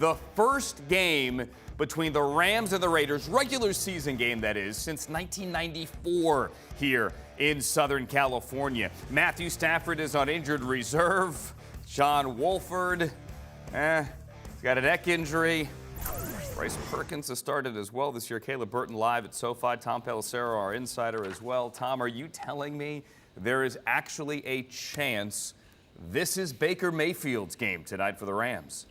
The first game between the Rams and the Raiders, regular season game that is, since 1994 here in Southern California. Matthew Stafford is on injured reserve. John Wolford, he's got a neck injury. Bryce Perkins has started as well this year. Caleb Burton live at SoFi. Tom Pelissero, our insider as well. Tom, are you telling me there is actually a chance this is Baker Mayfield's game tonight for the Rams?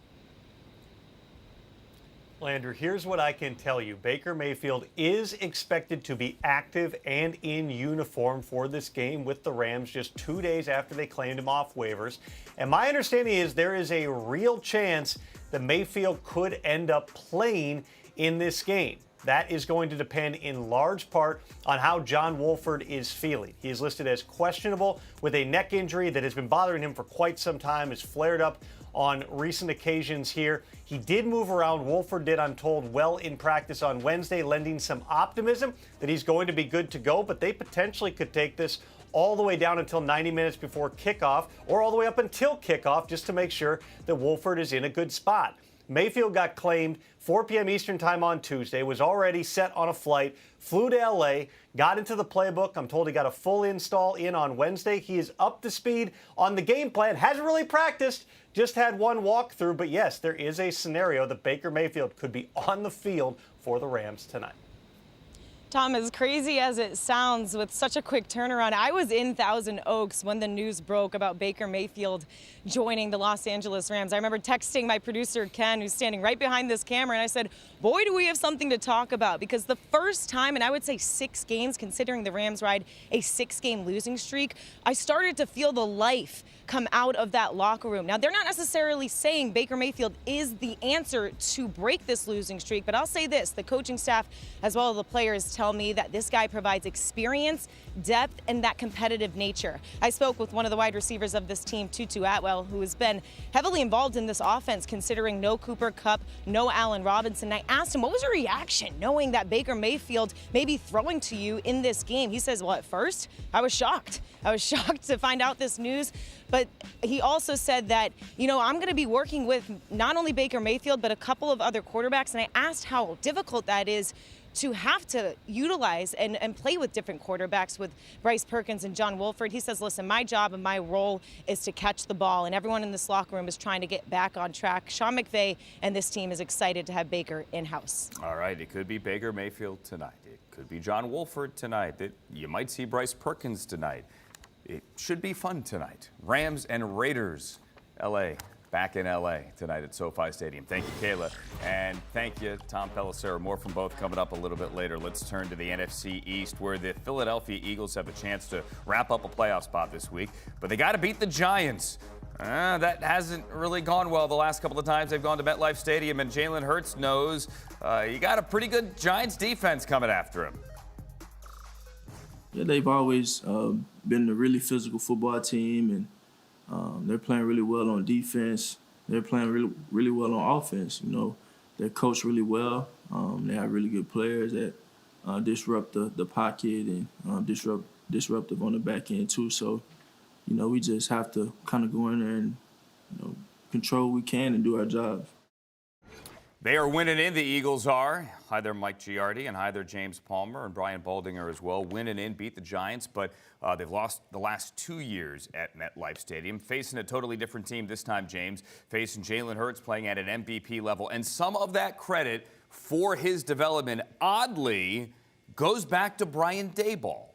Well, Andrew, here's what I can tell you. Baker Mayfield is expected to be active and in uniform for this game with the Rams just 2 days after they claimed him off waivers. And my understanding is there is a real chance that Mayfield could end up playing in this game. That is going to depend in large part on how John Wolford is feeling. He is listed as questionable with a neck injury that has been bothering him for quite some time, has flared up on recent occasions here. He did move around. Wolford did, I'm told, well in practice on Wednesday, lending some optimism that he's going to be good to go, but they potentially could take this all the way down until 90 minutes before kickoff or all the way up until kickoff just to make sure that Wolford is in a good spot. Mayfield got claimed 4 p.m. Eastern time on Tuesday, was already set on a flight, flew to L.A., got into the playbook. I'm told he got a full install in on Wednesday. He is up to speed on the game plan, hasn't really practiced, just had one walkthrough. But yes, there is a scenario that Baker Mayfield could be on the field for the Rams tonight. Tom, as crazy as it sounds, with such a quick turnaround, I was in Thousand Oaks when the news broke about Baker Mayfield joining the Los Angeles Rams. I remember texting my producer, Ken, who's standing right behind this camera, and I said, boy, do we have something to talk about, because the first time, and I would say 6 games, considering the Rams ride a 6-game losing streak, I started to feel the life come out of that locker room. Now, they're not necessarily saying Baker Mayfield is the answer to break this losing streak, but I'll say this, the coaching staff as well as the players tell me that this guy provides experience, depth, and that competitive nature. I spoke with one of the wide receivers of this team, Tutu Atwell, who has been heavily involved in this offense, considering no Cooper Kupp, no Allen Robinson. I asked him, what was your reaction knowing that Baker Mayfield may be throwing to you in this game? He says, well, at first, I was shocked. I was shocked to find out this news. But he also said that, I'm going to be working with not only Baker Mayfield, but a couple of other quarterbacks. And I asked how difficult that is to have to utilize and play with different quarterbacks with Bryce Perkins and John Wolford. He says, listen, my job and my role is to catch the ball, and everyone in this locker room is trying to get back on track. Sean McVay and this team is excited to have Baker in-house. All right, it could be Baker Mayfield tonight. It could be John Wolford tonight. You might see Bryce Perkins tonight. It should be fun tonight. Rams and Raiders, L.A., back in L.A. tonight at SoFi Stadium. Thank you, Kayla. And thank you, Tom Pelissero. More from both coming up a little bit later. Let's turn to the NFC East, where the Philadelphia Eagles have a chance to wrap up a playoff spot this week. But they got to beat the Giants. That hasn't really gone well the last couple of times they've gone to MetLife Stadium. And Jalen Hurts knows you got a pretty good Giants defense coming after him. Yeah, they've always been a really physical football team, and they're playing really well on defense. They're playing really well on offense. They're coached really well. They have really good players that disrupt the pocket and disruptive on the back end too. So, we just have to kind of go in there and control what we can and do our job. They are winning in, the Eagles are. Hi there, Mike Giardi, and hi there, James Palmer and Brian Baldinger as well. Winning in, beat the Giants, but they've lost the last 2 years at MetLife Stadium. Facing a totally different team this time, James. Facing Jalen Hurts playing at an MVP level. And some of that credit for his development, oddly, goes back to Brian Daboll.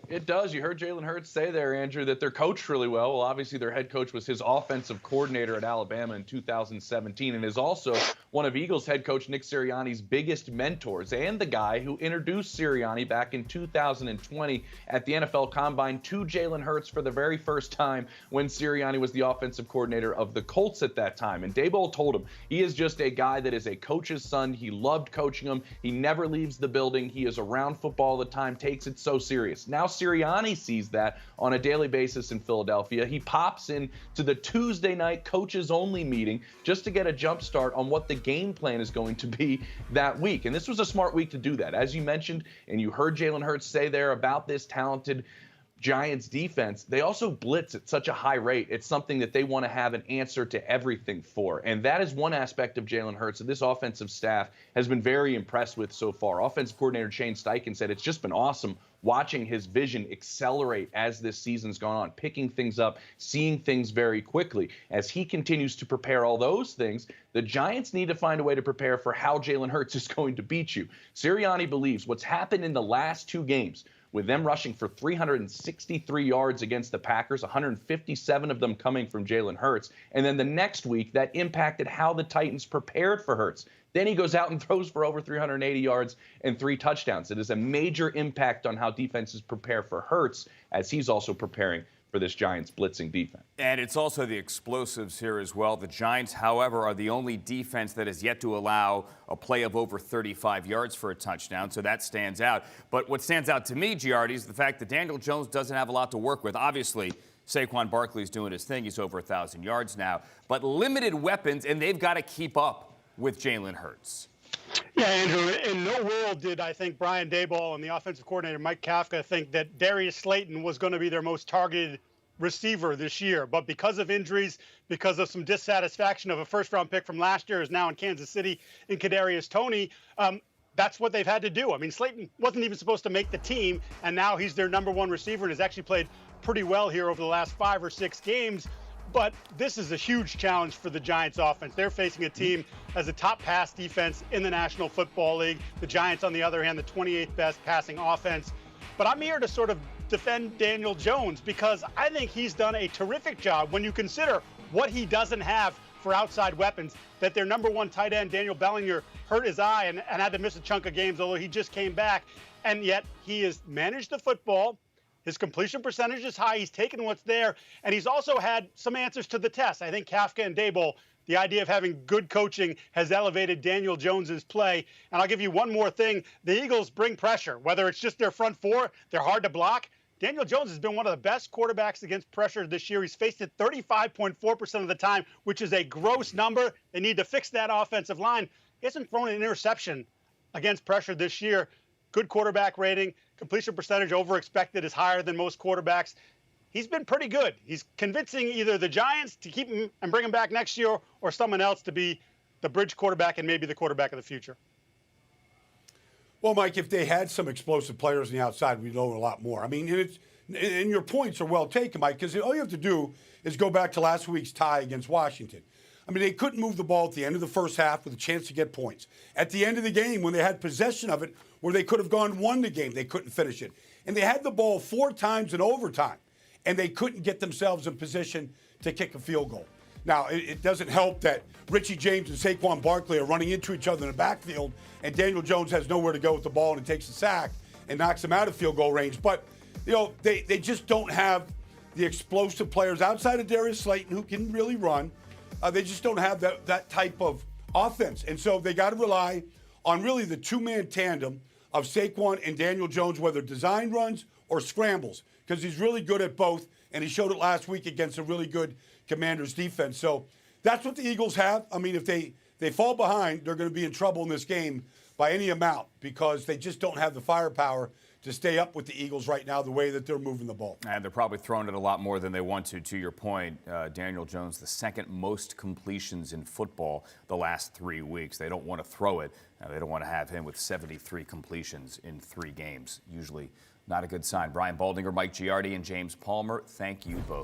It does. You heard Jalen Hurts say there, Andrew, that they're coached really well. Well, obviously, their head coach was his offensive coordinator at Alabama in 2017 and is also one of Eagles head coach Nick Sirianni's biggest mentors and the guy who introduced Sirianni back in 2020 at the NFL Combine to Jalen Hurts for the very first time when Sirianni was the offensive coordinator of the Colts at that time. And Daboll told him he is just a guy that is a coach's son. He loved coaching him. He never leaves the building. He is around football all the time, takes it so serious. Now Sirianni sees that on a daily basis in Philadelphia. He pops in to the Tuesday night coaches only meeting just to get a jump start on what the game plan is going to be that week. And this was a smart week to do that. As you mentioned, and you heard Jalen Hurts say there about this talented Giants defense, they also blitz at such a high rate. It's something that they want to have an answer to everything for. And that is one aspect of Jalen Hurts that this offensive staff has been very impressed with so far. Offensive coordinator Shane Steichen said it's just been awesome watching his vision accelerate as this season's gone on, picking things up, seeing things very quickly. As he continues to prepare all those things, the Giants need to find a way to prepare for how Jalen Hurts is going to beat you. Sirianni believes what's happened in the last 2 games, with them rushing for 363 yards against the Packers, 157 of them coming from Jalen Hurts. And then the next week, that impacted how the Titans prepared for Hurts. Then he goes out and throws for over 380 yards and 3 touchdowns. It is a major impact on how defenses prepare for Hurts, as he's also preparing for this Giants blitzing defense. And it's also the explosives here as well. The Giants, however, are the only defense that has yet to allow a play of over 35 yards for a touchdown, so that stands out. But what stands out to me, Giardi, is the fact that Daniel Jones doesn't have a lot to work with. Obviously, Saquon Barkley's doing his thing. He's over 1,000 yards now. But limited weapons, and they've got to keep up with Jalen Hurts. Yeah, Andrew, in no world did I think Brian Daboll and the offensive coordinator Mike Kafka think that Darius Slayton was going to be their most targeted receiver this year. But because of injuries, because of some dissatisfaction of a first-round pick from last year, is now in Kansas City in Kadarius Toney, that's what they've had to do. I mean, Slayton wasn't even supposed to make the team, and now he's their number 1 receiver and has actually played pretty well here over the last 5 or 6 games. But this is a huge challenge for the Giants offense. They're facing a team as a top pass defense in the National Football League. The Giants, on the other hand, the 28th best passing offense. But I'm here to sort of defend Daniel Jones because I think he's done a terrific job when you consider what he doesn't have for outside weapons, that their number 1 tight end, Daniel Bellinger, hurt his eye and had to miss a chunk of games, although he just came back. And yet he has managed the football. His completion percentage is high. He's taken what's there. And he's also had some answers to the test. I think Kafka and Daboll, the idea of having good coaching has elevated Daniel Jones's play. And I'll give you one more thing. The Eagles bring pressure, whether it's just their front 4, they're hard to block. Daniel Jones has been one of the best quarterbacks against pressure this year. He's faced it 35.4% of the time, which is a gross number. They need to fix that offensive line. He hasn't thrown an interception against pressure this year. Good quarterback rating. Completion percentage over expected is higher than most quarterbacks. He's been pretty good. He's convincing either the Giants to keep him and bring him back next year or someone else to be the bridge quarterback and maybe the quarterback of the future. Well, Mike, if they had some explosive players on the outside, we'd know a lot more. I mean, and your points are well taken, Mike, because all you have to do is go back to last week's tie against Washington. I mean, they couldn't move the ball at the end of the first half with a chance to get points. At the end of the game, when they had possession of it, where they could have won the game, they couldn't finish it. And they had the ball 4 times in overtime, and they couldn't get themselves in position to kick a field goal. Now, it doesn't help that Richie James and Saquon Barkley are running into each other in the backfield, and Daniel Jones has nowhere to go with the ball, and it takes a sack and knocks him out of field goal range. But, you know, they just don't have the explosive players outside of Darius Slayton who can really run. They just don't have that type of offense. And so they got to rely on really the 2-man tandem of Saquon and Daniel Jones, whether design runs or scrambles, because he's really good at both, and he showed it last week against a really good Commanders defense. So that's what the Eagles have. I mean, if they fall behind, they're going to be in trouble in this game by any amount because they just don't have the firepower to stay up with the Eagles right now the way that they're moving the ball. And they're probably throwing it a lot more than they want to. To your point, Daniel Jones, the 2nd most completions in football the last 3 weeks. They don't want to throw it. They don't want to have him with 73 completions in 3 games. Usually not a good sign. Brian Baldinger, Mike Giardi, and James Palmer, thank you both.